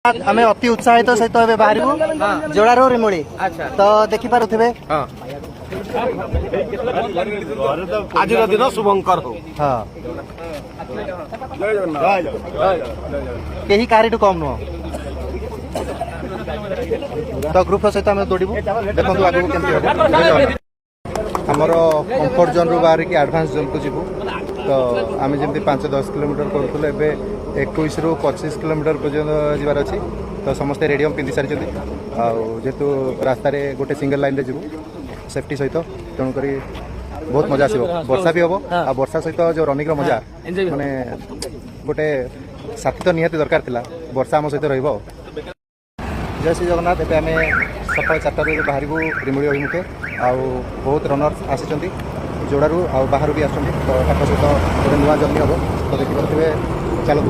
आम अति उत्साहित सहित बाहर जोड़ारू रिमुली तो देखी पारे आज दिन शुभंकर हो कहीं कारिठू कम नुह तो ग्रुप सहित आम दौड़ू देखो आगे केमती आमर कंफर्ट जोन रू बाहर एडवांस जोन को जीवु तो आम जमी 5-10 किलोमीटर करूँ एवं 21 ରୁ 25 किलोमीटर पर्यंत जीवार अच्छी तो समस्ते रेडियम पिंधि सारी जेहेतु रास्त गोटे सिंगल लाइन जीवु सेफ्टी सहित तेणुक बहुत मजा आस वर्षा भी हम आ वर्षा सहित जो रनिंग मजा माने गोटे साथी तो निहाती दरकार थिला वर्षा आम सहित रहिबो। जय श्री जगन्नाथ एवं आम सकाल 4टार बाहर रिमुड़ी अभिमुखे आउ बहुत रनर्स आसी जोड़ारू आ बाहर भी आसुँच तो सहित गोटे नुआ जर्नी हम तो देखिपे चलो।